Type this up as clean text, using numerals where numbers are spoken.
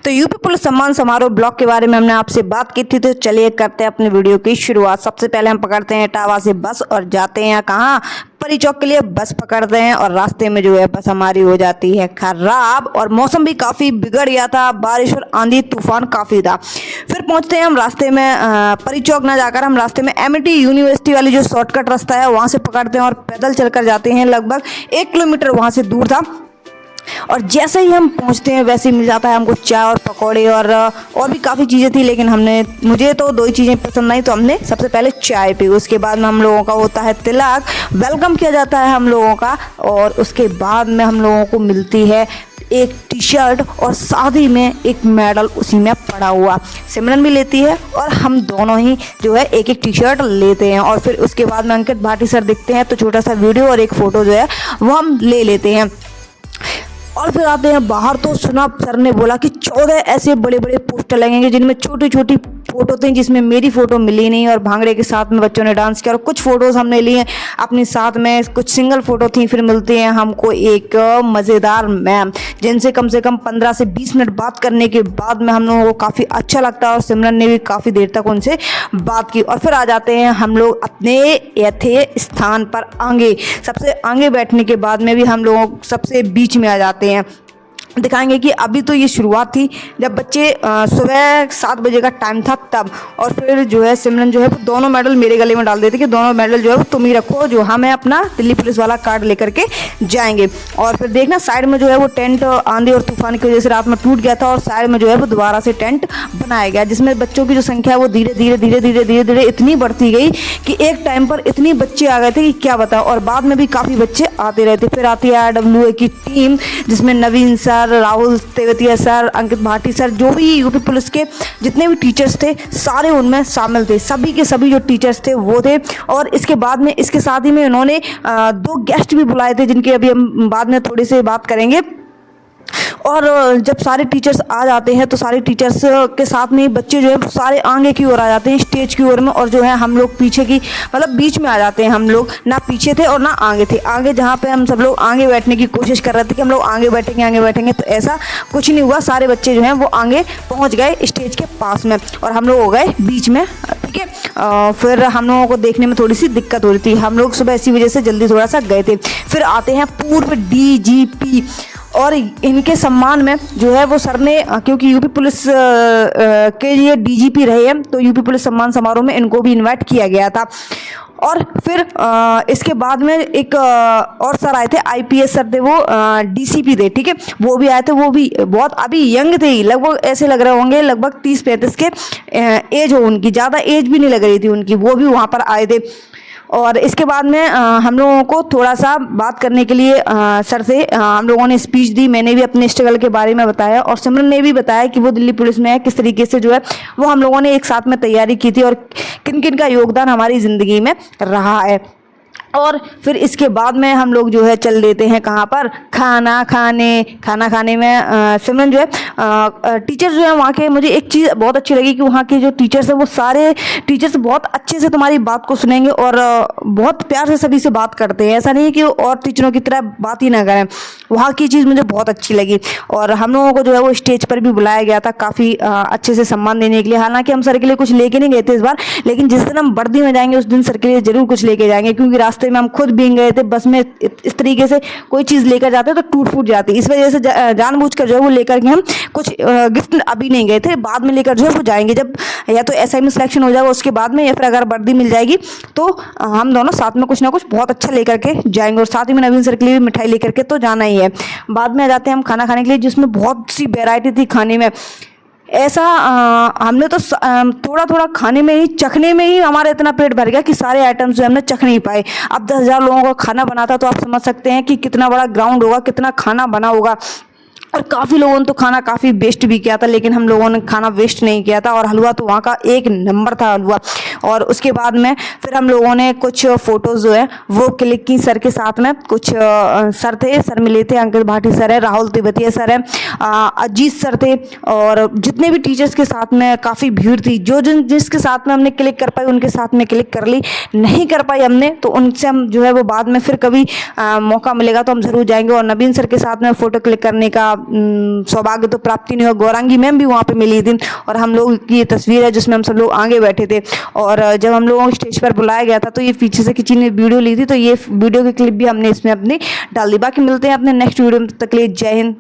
तो UP police सम्मान समारोह ब्लॉक के बारे में हमने आपसे बात की थी, तो चलिए करते हैं अपनी वीडियो की शुरुआत। सबसे पहले हम पकड़ते हैं इटावा से बस और जाते हैं कहाँ, परी चौक के लिए बस पकड़ते हैं। और रास्ते में जो है बस हमारी हो जाती है खराब और मौसम भी काफ़ी बिगड़ गया था, बारिश और आंधी तूफान काफ़ी था। फिर पहुंचते हैं हम रास्ते में परी चौक ना जाकर हम रास्ते में एमिटी यूनिवर्सिटी वाली जो शॉर्टकट रास्ता है वहाँ से पकड़ते हैं और पैदल चलकर जाते हैं। लगभग 1 किलोमीटर वहाँ से दूर था। और जैसे ही हम पहुंचते हैं वैसे ही मिल जाता है हमको चाय और पकौड़े और भी काफ़ी चीज़ें थी, लेकिन मुझे तो 2 ही चीज़ें पसंद आई, तो हमने सबसे पहले चाय पी। उसके बाद में हम लोगों का होता है तिलक, वेलकम किया जाता है हम लोगों का। और उसके बाद में हम लोगों को मिलती है एक टी शर्ट और साथ में एक मेडल उसी में पड़ा हुआ। सिमरन भी लेती है और हम दोनों ही जो है एक एक टी शर्ट लेते हैं। और फिर उसके बाद में अंकित भाटी सर दिखते हैं, तो छोटा सा वीडियो और एक फ़ोटो जो है वो हम ले लेते हैं। और फिर आते हैं बाहर, तो सुना सर ने बोला कि 14 ऐसे बड़े बड़े पोस्टर लगेंगे जिनमें छोटी छोटी फोटो थी, जिसमें मेरी फ़ोटो मिली नहीं। और भांगड़े के साथ में बच्चों ने डांस किया और कुछ फ़ोटोज़ हमने लिए अपने साथ में, कुछ सिंगल फ़ोटो थी। फिर मिलते हैं हमको एक मज़ेदार मैम, जिनसे कम से कम 15 से 20 मिनट बात करने के बाद में हम लोगों को काफ़ी अच्छा लगता है और सिमरन ने भी काफ़ी देर तक उनसे बात की। और फिर आ जाते हैं हम लोग अपने यथे स्थान पर आगे, सबसे आगे बैठने के बाद में भी हम लोग सबसे बीच में आ जाते हैं। दिखाएंगे कि अभी तो ये शुरुआत थी, जब बच्चे सुबह 7 बजे का टाइम था तब। और फिर जो है सिमरन जो है वो दोनों मेडल मेरे गले में डाल देते कि दोनों मेडल जो है वो तुम ही रखो, जो हमें अपना दिल्ली पुलिस वाला कार्ड लेकर के जाएंगे। और फिर देखना साइड में जो है वो टेंट आंधी और तूफान की वजह से रात में टूट गया था और साइड में जो है वो दोबारा से टेंट बनाया गया, जिसमें बच्चों की जो संख्या है वो धीरे धीरे इतनी बढ़ती गई कि एक टाइम पर इतनी बच्चे आ गए थे कि क्या बताओ। और बाद में भी काफ़ी बच्चे आते रहते। फिर आती है RWA की टीम, जिसमें नवीन सर, राहुल तेवतिया सर, अंकित भाटी सर, जो भी यूपी पुलिस के जितने भी टीचर्स थे सारे उनमें शामिल थे। सभी के सभी जो टीचर्स थे वो थे। और इसके बाद में इसके साथ ही में उन्होंने 2 गेस्ट भी बुलाए थे, जिनके अभी हम बाद में थोड़ी सी बात करेंगे। और जब सारे टीचर्स आ जाते हैं तो सारे टीचर्स के साथ में बच्चे जो है सारे आगे की ओर आ जाते हैं, स्टेज की ओर में। और जो है हम लोग पीछे की मतलब बीच में आ जाते हैं। हम लोग ना पीछे थे और ना आगे थे। आगे जहाँ पे हम सब लोग आगे बैठने की कोशिश कर रहे थे कि हम लोग आगे बैठेंगे, तो ऐसा कुछ नहीं हुआ। सारे बच्चे जो हैं वो आगे पहुँच गए स्टेज के पास में और हम लोग हो गए बीच में, ठीक है। फिर हम लोगों को देखने में थोड़ी सी दिक्कत हो रही थी, हम लोग सुबह इसी वजह से जल्दी थोड़ा सा गए थे। फिर आते हैं पूर्व DGP, और इनके सम्मान में जो है वो सर ने, क्योंकि यूपी पुलिस के लिए DGP रहे हैं, तो यूपी पुलिस सम्मान समारोह में इनको भी इनवाइट किया गया था। और फिर इसके बाद में एक और सर आए थे, IPS सर थे, वो DCP थे, ठीक है, वो भी आए थे। वो भी बहुत अभी यंग थे, लगभग ऐसे लग रहे होंगे लगभग 30-35 के एज हो उनकी, ज़्यादा एज भी नहीं लग रही थी उनकी। वो भी वहाँ पर आए थे। और इसके बाद में हम लोगों को थोड़ा सा बात करने के लिए सर से हम लोगों ने स्पीच दी। मैंने भी अपने स्ट्रगल के बारे में बताया और सिमरन ने भी बताया कि वो दिल्ली पुलिस में है, किस तरीके से जो है वो हम लोगों ने एक साथ में तैयारी की थी और किन किन का योगदान हमारी ज़िंदगी में रहा है। और फिर इसके बाद में हम लोग जो है चल देते हैं कहाँ पर, खाना खाने में सिमरन जो है टीचर जो है वहाँ के, मुझे एक चीज़ बहुत अच्छी लगी कि वहाँ के जो टीचर्स हैं वो सारे टीचर्स बहुत अच्छे से तुम्हारी बात को सुनेंगे और बहुत प्यार से सभी से बात करते हैं। ऐसा नहीं है कि और टीचरों की तरह बात ही ना करें, वहाँ की चीज़ मुझे बहुत अच्छी लगी। और हम लोगों को जो है वो स्टेज पर भी बुलाया गया था काफ़ी अच्छे से सम्मान देने के लिए। हालांकि हम सर के लिए कुछ लेके नहीं गए थे इस बार, लेकिन जिस दिन हम वर्दी में जाएंगे उस दिन सर के लिए ज़रूर कुछ लेके जाएंगे, क्योंकि रास्ते में हम खुद भीग गए थे। बस में इस तरीके से कोई चीज़ लेकर जाते तो टूट फूट जाती, इस वजह से जानबूझकर जो है वो लेकर के हम कुछ गिफ्ट अभी नहीं गए थे, बाद में लेकर जो है वो जाएंगे, जब या तो SI में सिलेक्शन हो जाएगा उसके बाद में, या फिर अगर वर्दी मिल जाएगी तो हम दोनों साथ में कुछ ना कुछ बहुत अच्छा लेकर के जाएंगे। और साथ ही में नवीन सर के लिए भी मिठाई लेकर के तो जाना ही है। बाद में आ जाते हैं हम खाना खाने के लिए, जिसमें बहुत सी वैरायटी थी खाने में। ऐसा हमने तो थोड़ा थोड़ा खाने में ही, चखने में ही हमारा इतना पेट भर गया कि सारे आइटम्स जो हमने चख नहीं पाए। अब 10,000 लोगों का खाना बना था, तो आप समझ सकते हैं कि कितना बड़ा ग्राउंड होगा, कितना खाना बना होगा। और काफ़ी लोगों ने तो खाना काफ़ी वेस्ट भी किया था, लेकिन हम लोगों ने खाना वेस्ट नहीं किया था। और हलवा तो वहाँ का एक नंबर था हलवा। और उसके बाद में फिर हम लोगों ने कुछ फ़ोटोज़ जो है वो क्लिक की सर के साथ में। कुछ सर थे, सर मिले थे, अंकित भाटी सर है, राहुल तिवतिया सर है, अजीत सर थे, और जितने भी टीचर्स के साथ में काफ़ी भीड़ थी। जिसके साथ में हमने क्लिक कर पाई उनके साथ में क्लिक कर ली, नहीं कर पाई हमने तो उनसे हम जो है वो बाद में फिर कभी मौका मिलेगा तो हम ज़रूर जाएंगे। और नवीन सर के साथ में फ़ोटो क्लिक करने का सौभाग्य तो प्राप्ति नहीं हुआ। गौरांगी मैम भी वहाँ पे मिली थी और हम लोग की ये तस्वीर है जिसमें हम सब लोग आगे बैठे थे। और जब हम लोगों को स्टेज पर बुलाया गया था तो ये पीछे से किसी ने वीडियो ली थी, तो ये वीडियो की क्लिप भी हमने इसमें अपनी डाल दी। बाकी मिलते हैं अपने नेक्स्ट वीडियो में, तब तक के लिए जय हिंद।